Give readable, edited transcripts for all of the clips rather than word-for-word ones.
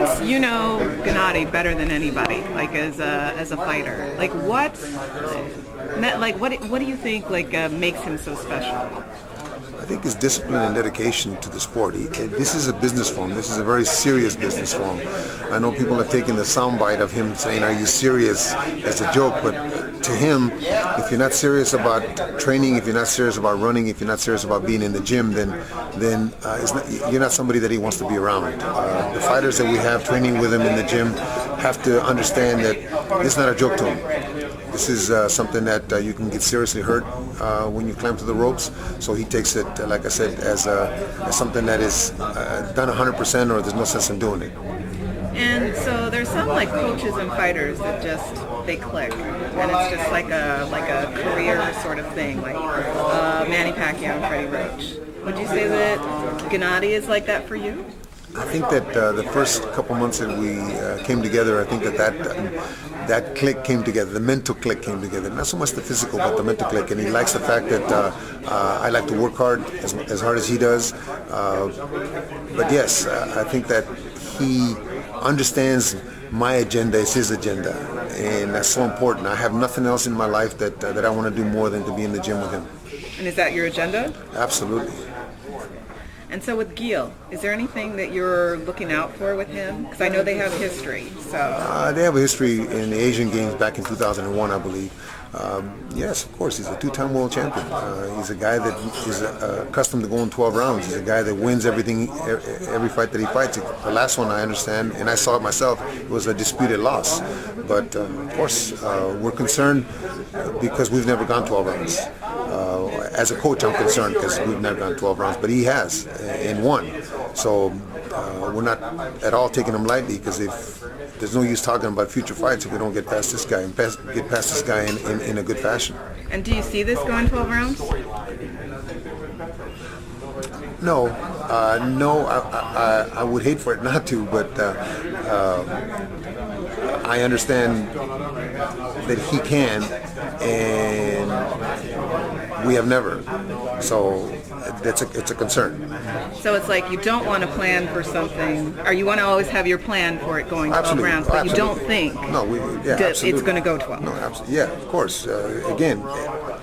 since you know Gennady better than anybody, like as a fighter, like what do you think makes him so special? I think his discipline and dedication to the sport. This is a business for him. This is a very serious business for him. I know people have taken the soundbite of him saying, "Are you serious?" as a joke, but to him, if you're not serious about training, if you're not serious about running, if you're not serious about being in the gym, then you're not somebody that he wants to be around. The fighters that we have training with him in the gym have to understand that it's not a joke to him. This is something that you can get seriously hurt when you climb to the ropes. So he takes it, like I said, as something that is done 100%, or there's no sense in doing it. And so there's some coaches and fighters that they click, and it's just like a career sort of thing, like Manny Pacquiao and Freddie Roach. Would you say that Gennady is like that for you? I think that the first couple months that we came together, I think that click came together, the mental click came together. Not so much the physical, but the mental click. And he likes the fact that I like to work hard, as hard as he does. But yes, I think that he understands my agenda is his agenda, and that's so important. I have nothing else in my life that I want to do more than to be in the gym with him. And is that your agenda? Absolutely. And so with Gil, is there anything that you're looking out for with him? Because I know they have a history. So they have a history in the Asian Games back in 2001, I believe. Yes, of course, he's a two-time world champion. He's a guy that is accustomed to going 12 rounds. He's a guy that wins everything, every fight that he fights. The last one, I understand, and I saw it myself, it was a disputed loss. But of course, we're concerned because we've never gone 12 rounds. As a coach, I'm concerned because we've never gone 12 rounds, but he has and won. So we're not at all taking him lightly, because if there's no use talking about future fights if we don't get past this guy and get past this guy in a good fashion. And do you see this going 12 rounds? No, I would hate for it not to, but I understand that he can, and we have never. So it's a concern. So it's like you don't want to plan for something, or you want to always have your plan for it going 12 rounds, but you don't think that it's going to go 12. No, absolutely. Yeah, of course. Again,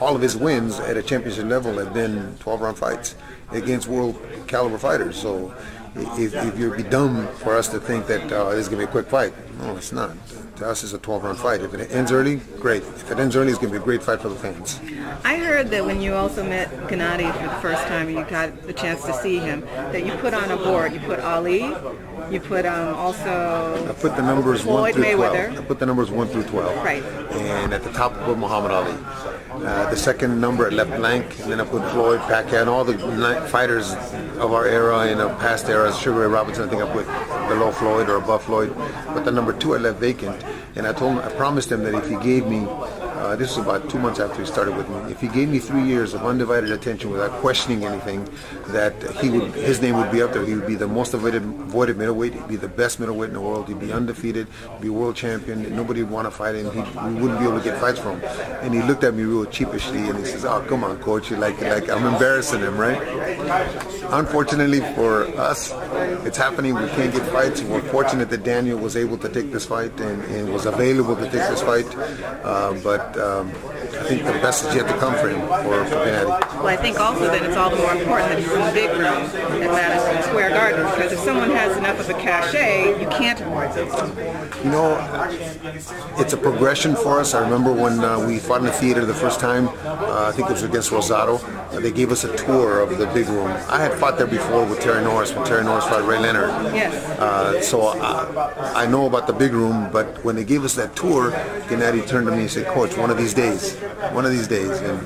all of his wins at a championship level have been 12-round fights against world caliber fighters. So if you'd be dumb for us to think that this is going to be a quick fight. No, it's not. To us, it's a 12-round fight. If it ends early, great. If it ends early, it's going to be a great fight for the fans. I heard that when you also met Gennady for the first time and you got the chance to see him, that you put on a board. You put Ali, you put also I put the numbers Floyd 1 through 12. Mayweather. I put the numbers 1 through 12. Right. And at the top I put Muhammad Ali. The second number I left blank, and then I put Floyd, Pacquiao, and all the fighters of our era and of past eras. Sugar Ray Robinson, I think I put below Floyd or above Floyd. But the number 2 I left vacant, and I promised him that if he gave me, this was about 2 months after he started with me, if he gave me 3 years of undivided attention without questioning anything, that his name would be up there. He would be the most avoided middleweight. He'd be the best middleweight in the world. He'd be undefeated. He'd be world champion. Nobody would want to fight him. We wouldn't be able to get fights from him. And he looked at me real cheapishly and he says, "Oh, come on, coach. You're like I'm embarrassing him, right?" Unfortunately for us, it's happening. We can't get fights. We're fortunate that Daniel was able to take this fight and was available to take this fight. But I think the best is yet to come for him, for Gennady. Well, I think also that it's all the more important that he's in the big room at Madison Square Garden, because if someone has enough of a cachet, you can't avoid them. You know, it's a progression for us. I remember when we fought in the theater the first time, I think it was against Rosado, they gave us a tour of the big room. I had fought there before with Terry Norris, when Terry Norris fought Ray Leonard. Yes. So I know about the big room, but when they gave us that tour, Gennady turned to me and said, "Coach, one of these days, and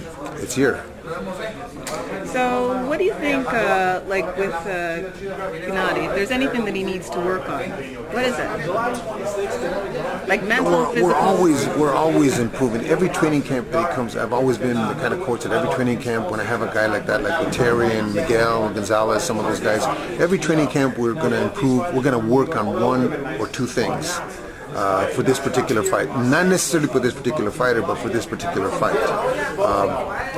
it's here." So what do you think, with Gennady, if there's anything that he needs to work on, what is it? Like mental, physical? We're always improving. Every training camp that he comes, I've always been the kind of coach at every training camp when I have a guy like that, like with Terry and Miguel Gonzalez, some of those guys. Every training camp we're going to improve. We're going to work on 1 or 2 things. For this particular fight. Not necessarily for this particular fighter, but for this particular fight.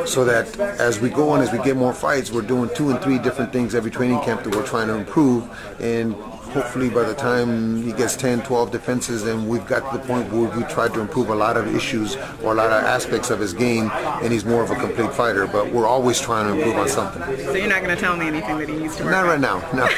So that as we go on, as we get more fights, we're doing 2 and 3 different things every training camp that we're trying to improve. And hopefully by the time he gets 10, 12 defenses, and we've got to the point where we tried to improve a lot of issues or a lot of aspects of his game, and he's more of a complete fighter. But we're always trying to improve on something. So you're not going to tell me anything that he needs to work Not on? right now, no.